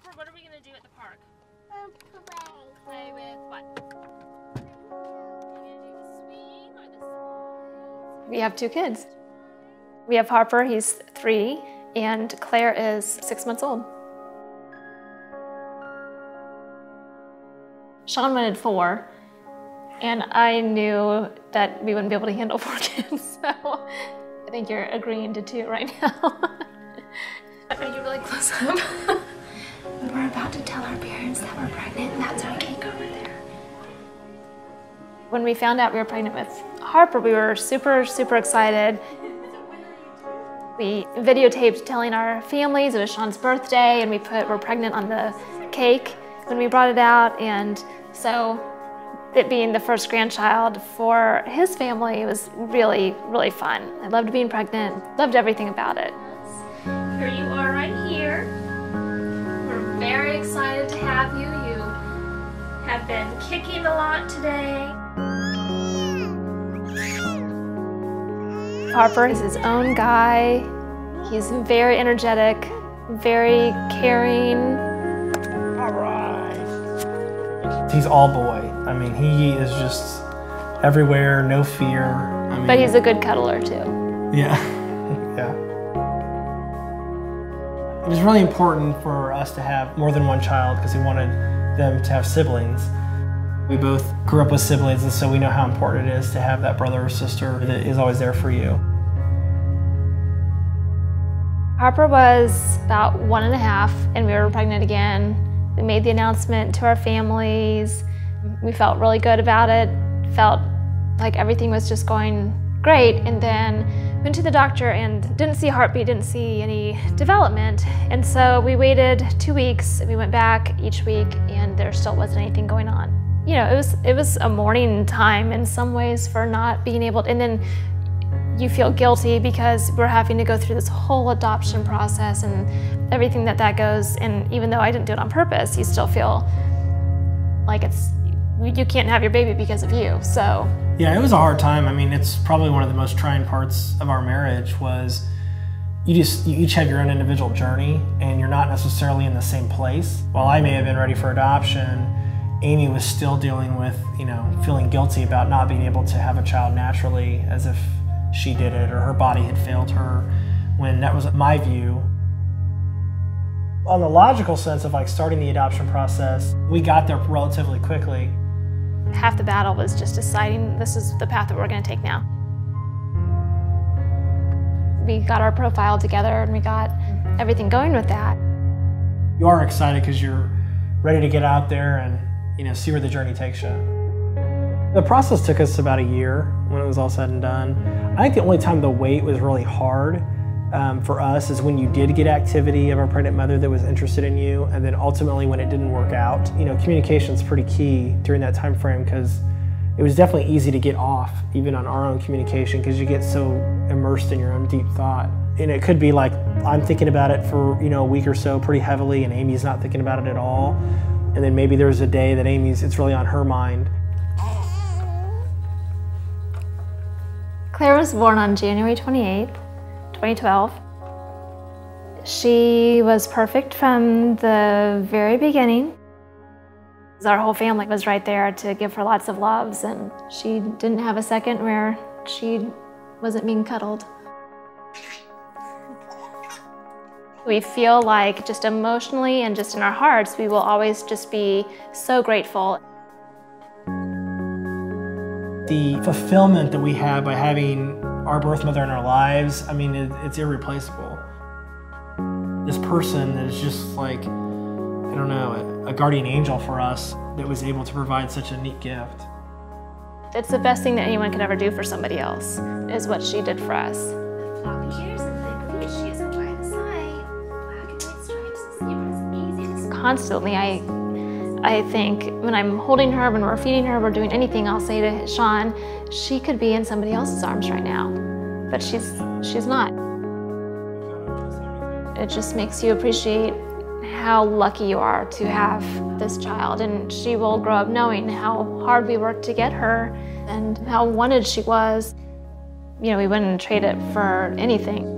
Harper, what are we going to do at the park? Play with what? Are you going to do the swing or the slide? We have 2 kids. We have Harper, he's 3, and Claire is 6 months old. Shawn wanted 4, and I knew that we wouldn't be able to handle 4 kids, so I think you're agreeing to 2 right now. Are you really close up? We're about to tell our parents that we're pregnant, and that's our cake over there. When we found out we were pregnant with Harper, we were super, super excited. We videotaped telling our families it was Shawn's birthday, and we put "we're pregnant" on the cake when we brought it out, and so it being the first grandchild for his family was really, really fun. I loved being pregnant, loved everything about it. Here you are right here. We're very excited to have you. You have been kicking a lot today. Harper is his own guy. He's very energetic, very caring. All right. He's all boy. I mean, he is just everywhere, no fear. I mean, But he's a good cuddler too. Yeah, yeah. It was really important for us to have more than one child because we wanted them to have siblings. We both grew up with siblings, and so we know how important it is to have that brother or sister that is always there for you. Harper was about 1.5, and we were pregnant again. We made the announcement to our families. We felt really good about it, felt like everything was just going great, and then went to the doctor and didn't see a heartbeat, didn't see any development. And so we waited 2 weeks, and we went back each week, and there still wasn't anything going on. You know, it was a mourning time in some ways for not being able to, and then you feel guilty because we're having to go through this whole adoption process and everything that goes, and even though I didn't do it on purpose, you still feel like you can't have your baby because of you, so. Yeah, it was a hard time. I mean, it's probably one of the most trying parts of our marriage was you each have your own individual journey, and you're not necessarily in the same place. While I may have been ready for adoption, Amy was still dealing with, you know, feeling guilty about not being able to have a child naturally, as if she did it or her body had failed her, when that was my view. On the logical sense of like starting the adoption process, we got there relatively quickly. Half the battle was just deciding this is the path that we're going to take now. We got our profile together and we got everything going with that. You are excited because you're ready to get out there and, you know, see where the journey takes you. The process took us about a year when it was all said and done. I think the only time the wait was really hard for us is when you did get activity of a pregnant mother that was interested in you, and then ultimately when it didn't work out. You know, communication is pretty key during that time frame because it was definitely easy to get off, even on our own communication, because you get so immersed in your own deep thought. And it could be like, I'm thinking about it for, you know, a week or so pretty heavily, and Amy's not thinking about it at all. And then maybe there's a day that it's really on her mind. Claire was born on January 28th, 2012. She was perfect from the very beginning. Our whole family was right there to give her lots of loves, and she didn't have a second where she wasn't being cuddled. We feel like just emotionally and just in our hearts, we will always just be so grateful. The fulfillment that we have by having our birth mother in our lives, I mean, it's irreplaceable. This person that is just like, I don't know, a guardian angel for us that was able to provide such a neat gift. It's the best thing that anyone could ever do for somebody else, is what she did for us. Floppy ears and thick feet, she is on by the side. Black and white stripes, the zebras, easy to Constantly, I think when I'm holding her, when we're feeding her, we're doing anything, I'll say to Shawn, she could be in somebody else's arms right now, but she's not. It just makes you appreciate how lucky you are to have this child, and she will grow up knowing how hard we worked to get her and how wanted she was. You know, we wouldn't trade it for anything.